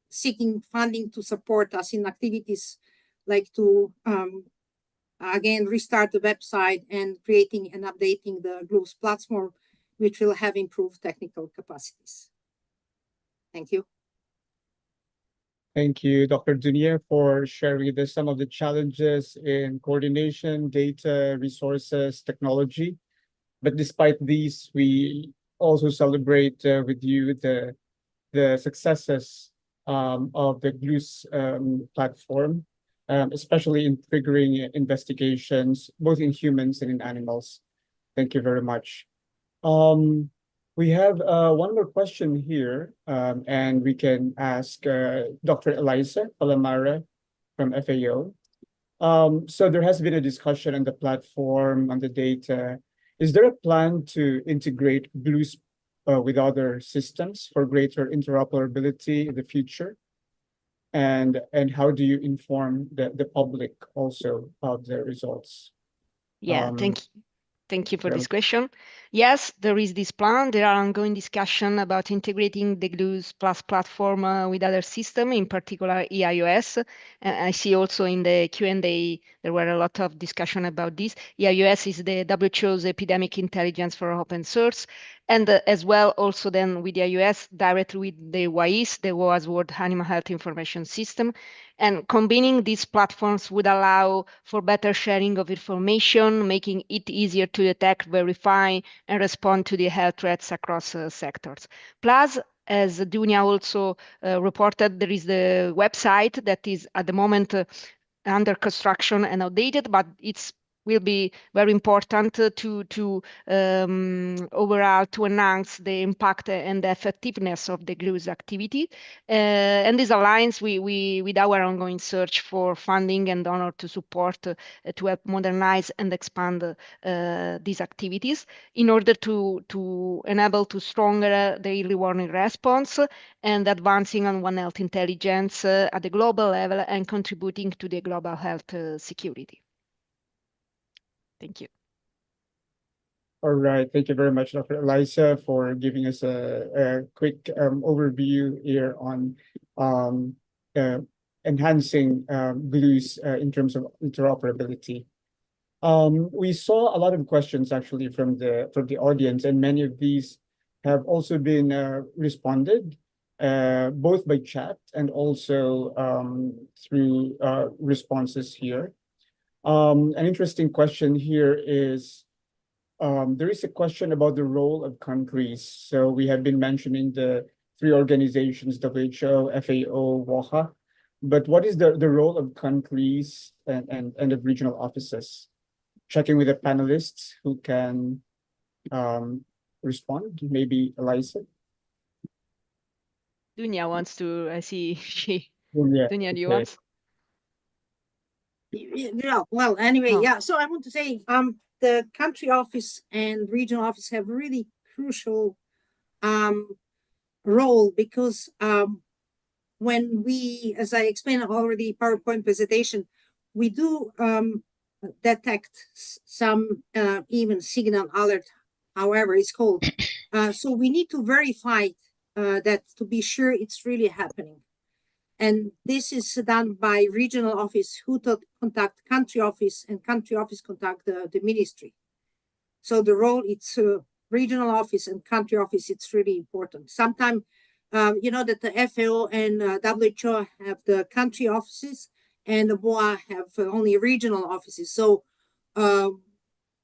seeking funding to support us in activities like to again restart the website and creating and updating the GLEWS platform, which will have improved technical capacities. Thank you. Thank you, Dr. Dunia, for sharing some of the challenges in coordination, data, resources, technology. But despite these, we also celebrate with you the successes of the GLEWS platform, especially in triggering investigations, both in humans and in animals. Thank you very much. We have one more question here, and we can ask Dr. Eliza Palamara from FAO. So there has been a discussion on the platform, on the data. Is there a plan to integrate GLEWS with other systems for greater interoperability in the future? And how do you inform the public also of the results? Yeah, thank you for this question. Yes, there is this plan. There are ongoing discussion about integrating the GLEWS Plus platform with other systems, in particular EPI-WIN. I see also in the Q&A there were a lot of discussion about this. EPI-WIN is the WHO's epidemic intelligence for open source, and as well also then with the EPI-WIN directly with the WAIS, the WOA's World Animal Health Information System. And combining these platforms would allow for better sharing of information, making it easier to detect, verify, and respond to the health threats across sectors. Plus, as Dunia also reported, there is the website that is at the moment under construction and outdated, but it's will be very important to overall to enhance the impact and the effectiveness of the GLEWS activity. And this aligns with our ongoing search for funding and donor to support to help modernize and expand these activities in order to enable to stronger daily warning response and advancing on One Health intelligence at the global level and contributing to the global health security. Thank you. All right. Thank you very much, Dr. Eliza, for giving us a quick overview here on enhancing GLEWS in terms of interoperability. We saw a lot of questions actually from the audience, and many of these have also been responded both by chat and also through responses here. An interesting question here is, there is a question about the role of countries. So we have been mentioning the three organizations, WHO, FAO, WOHA, but what is the role of countries and of regional offices? Checking with the panelists who can respond, maybe Eliza. Dunia wants to, I see she, Yeah, Dunia, do you okay. want? Yeah, well, anyway, yeah. So I want to say, the country office and regional office have really crucial role because when we, as I explained already, PowerPoint presentation, we do detect some even signal alert, however it's called. So we need to verify that to be sure it's really happening. And this is done by regional office who contact country office and country office contact the ministry. So the role, it's regional office and country office, it's really important. Sometimes, you know that the FAO and WHO have the country offices and the WOA have only regional offices. So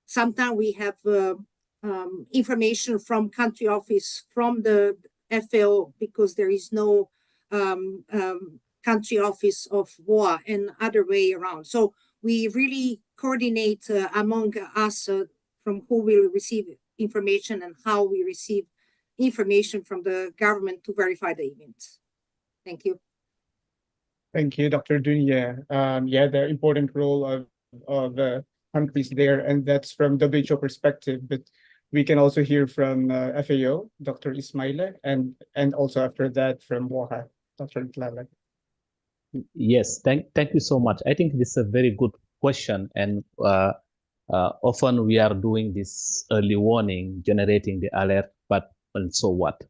sometimes we have information from country office from the FAO because there is no country office of WOA and other way around. So we really coordinate among us from who will receive information and how we receive information from the government to verify the events. Thank you. Thank you, Dr. Dunia. Yeah, the important role of countries there, and that's from WHO perspective, but we can also hear from FAO, Dr. Ismaila, and also after that from WOHA, Dr. Itlala. Yes, thank you so much. I think this is a very good question, and often we are doing this early warning, generating the alert, but and so what?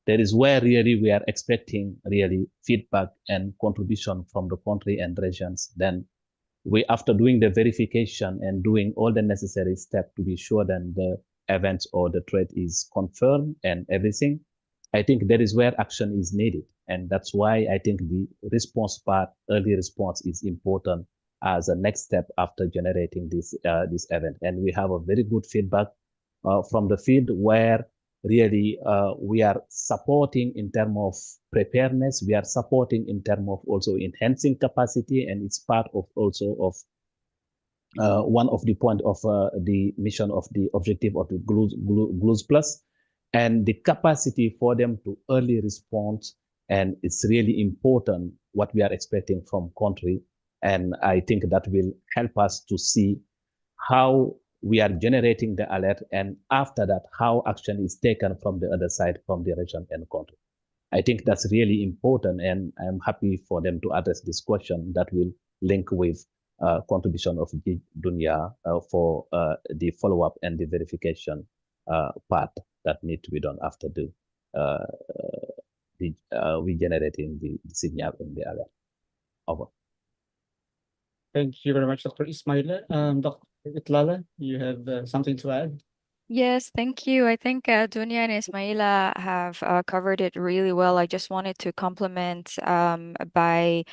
There is where really we are expecting really feedback and contribution from the country and regions. Then we, after doing the verification and doing all the necessary steps to be sure that the event or the threat is confirmed and everything, I think that is where action is needed. And that's why I think the response part, early response, is important as a next step after generating this event. And we have a very good feedback from the field where really we are supporting in terms of preparedness, we are supporting in terms of also enhancing capacity, and it's part of also of one of the point of the mission of the objective of the GLEWS Plus, and the capacity for them to early respond. And it's really important what we are expecting from country. And I think that will help us to see how we are generating the alert, and after that, how action is taken from the other side, from the region and country. I think that's really important, and I'm happy for them to address this question that will link with contribution of Dunya for the follow-up and the verification part that need to be done after we generating the signal in the alert. Over. Thank you very much, Dr. Ismaila. Dr. Itlala, you have something to add? Yes, thank you. I think Dunya and Ismaila have covered it really well. I just wanted to compliment by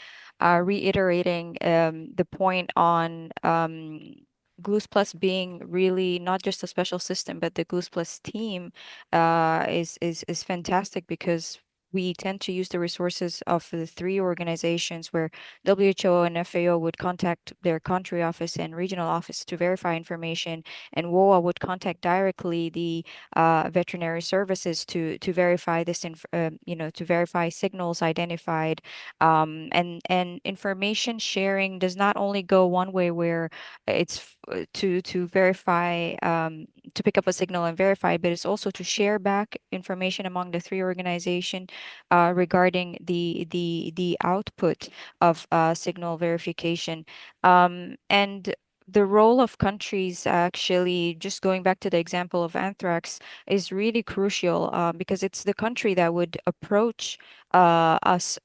reiterating the point on GLEWS Plus being really not just a special system, but the GLEWS Plus team is fantastic, because we tend to use the resources of the three organizations, where WHO and FAO would contact their country office and regional office to verify information, and WOA would contact directly the veterinary services to verify this, to verify signals identified, and information sharing does not only go one way, where it's to verify, to pick up a signal and verify, but it's also to share back information among the three organizations regarding the output of signal verification, and the role of countries, actually, just going back to the example of anthrax, is really crucial, because it's the country that would approach us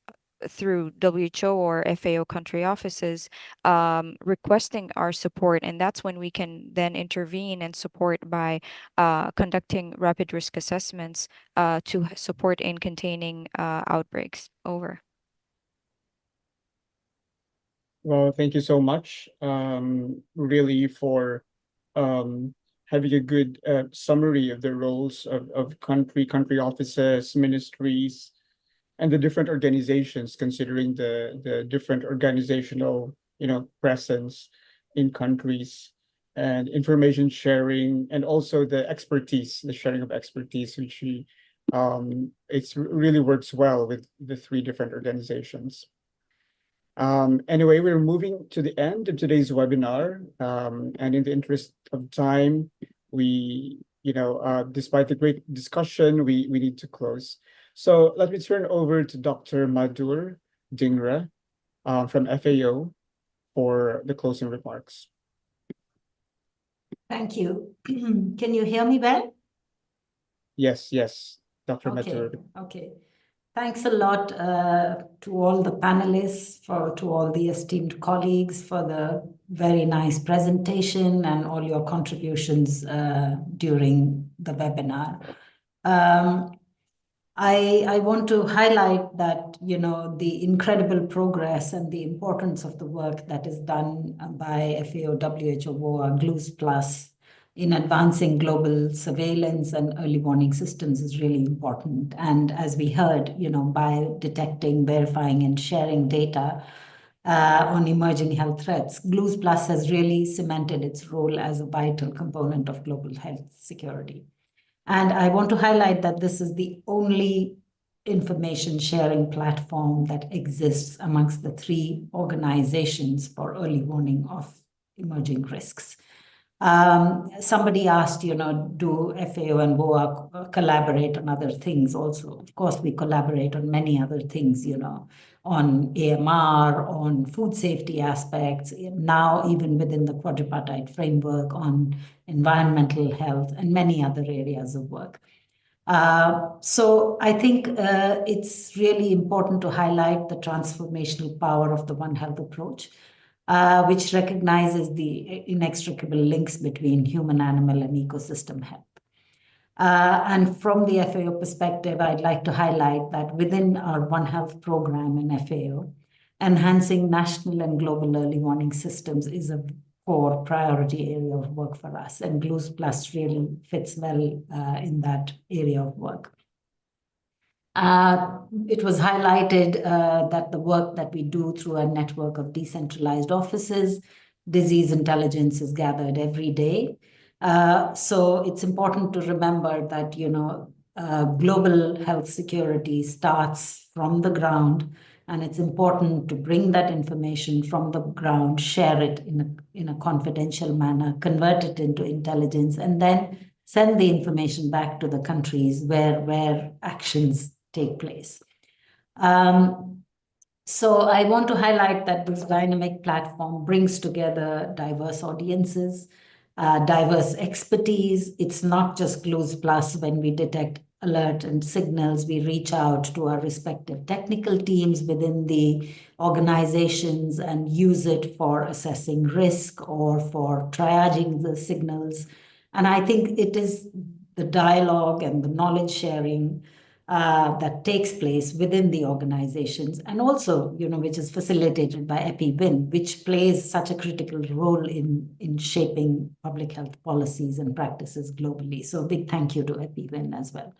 through WHO or FAO country offices, requesting our support. And that's when we can then intervene and support by conducting rapid risk assessments to support in containing outbreaks. Over. Well, thank you so much, really, for having a good summary of the roles of country offices, ministries, and the different organizations, considering the different organizational, presence in countries, and information sharing, and also the expertise, the sharing of expertise, which really works well with the three different organizations. Anyway, we're moving to the end of today's webinar, and in the interest of time, we, despite the great discussion, we need to close. So let me turn over to Dr. Madhur Dhingra from FAO for the closing remarks. Thank you. Can you hear me well? Yes, Dr. Okay, Madhur. okay. Thanks a lot to all the panelists, to all the esteemed colleagues for the very nice presentation and all your contributions during the webinar. I want to highlight that, the incredible progress and the importance of the work that is done by FAO, WHO, WOA, GLEWS Plus in advancing global surveillance and early warning systems is really important. And as we heard, by detecting, verifying, and sharing data on emerging health threats, GLEWS Plus has really cemented its role as a vital component of global health security. And I want to highlight that this is the only information sharing platform that exists amongst the three organizations for early warning of emerging risks. Somebody asked, do FAO and WOA collaborate on other things also? Of course, we collaborate on many other things, on AMR, on food safety aspects, now even within the quadripartite framework on environmental health and many other areas of work. So I think it's really important to highlight the transformational power of the One Health approach, which recognizes the inextricable links between human, animal, and ecosystem health. And from the FAO perspective, I'd like to highlight that within our One Health program in FAO, enhancing national and global early warning systems is a core priority area of work for us, and GLEWS Plus really fits well in that area of work. It was highlighted that the work that we do through a network of decentralized offices, disease intelligence is gathered every day. So it's important to remember that, global health security starts from the ground, and it's important to bring that information from the ground, share it in a confidential manner, convert it into intelligence, and then send the information back to the countries where actions take place. So I want to highlight that this dynamic platform brings together diverse audiences, diverse expertise. It's not just GLEWS Plus. When we detect alert and signals, we reach out to our respective technical teams within the organizations and use it for assessing risk or for triaging the signals. And I think it is the dialogue and the knowledge sharing that takes place within the organizations, and also, which is facilitated by EPI-WIN, which plays such a critical role in shaping public health policies and practices globally. So a big thank you to EPI-WIN as well.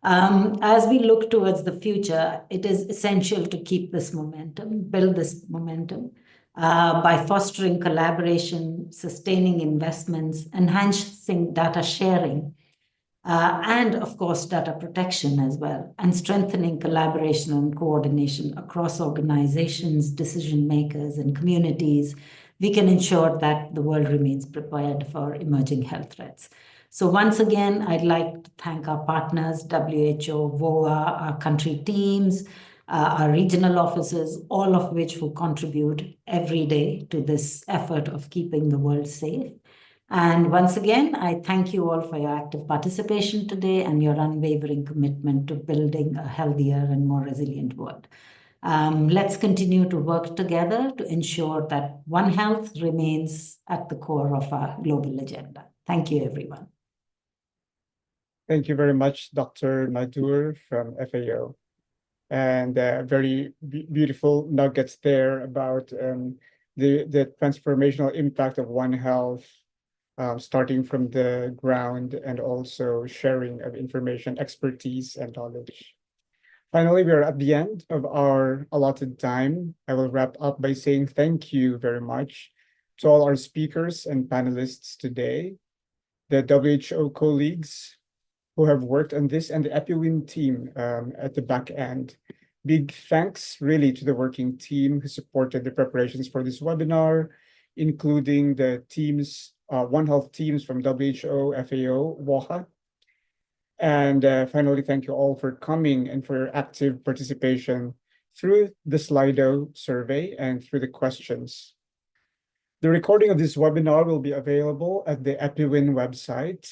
As we look towards the future, it is essential to keep this momentum, build this momentum by fostering collaboration, sustaining investments, enhancing data sharing, and of course, data protection as well, and strengthening collaboration and coordination across organizations, decision makers, and communities. We can ensure that the world remains prepared for emerging health threats. So once again, I'd like to thank our partners, WHO, VOA, our country teams, our regional offices, all of which will contribute every day to this effort of keeping the world safe. And once again, I thank you all for your active participation today and your unwavering commitment to building a healthier and more resilient world. Let's continue to work together to ensure that One Health remains at the core of our global agenda. Thank you, everyone. Thank you very much, Dr. Madhur from FAO. And very beautiful nuggets there about the transformational impact of One Health, starting from the ground, and also sharing of information, expertise, and knowledge. Finally, we are at the end of our allotted time. I will wrap up by saying thank you very much to all our speakers and panelists today, the WHO colleagues who have worked on this, and the EPI-WIN team at the back end. Big thanks really to the working team who supported the preparations for this webinar, including the teams, One Health teams from WHO, FAO, WOHA. And finally, thank you all for coming and for your active participation through the Slido survey and through the questions. The recording of this webinar will be available at the EPI-WIN website.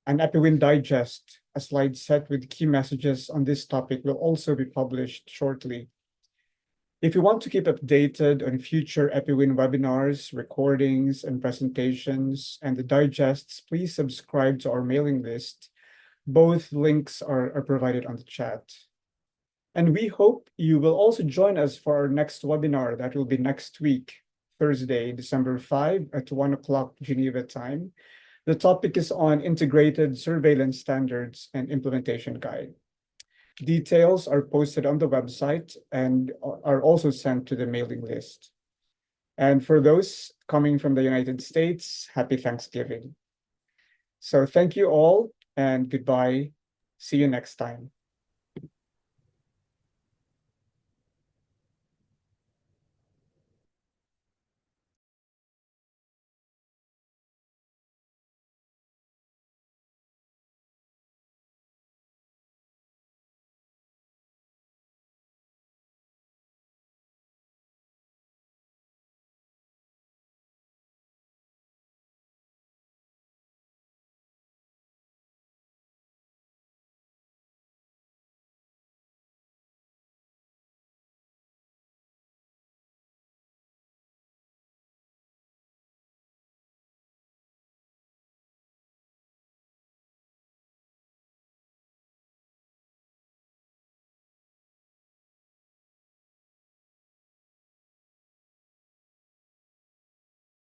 An EPI-WIN digest, a slide set with key messages on this topic, will also be published shortly. If you want to keep updated on future EPI-WIN webinars, recordings, and presentations, and the digests, please subscribe to our mailing list. Both links are provided on the chat. And we hope you will also join us for our next webinar that will be next week, Thursday, December 5 at 1 o'clock Geneva time. The topic is on integrated surveillance standards and implementation guide. Details are posted on the website and are also sent to the mailing list. And for those coming from the United States, happy Thanksgiving. So thank you all and goodbye. See you next time.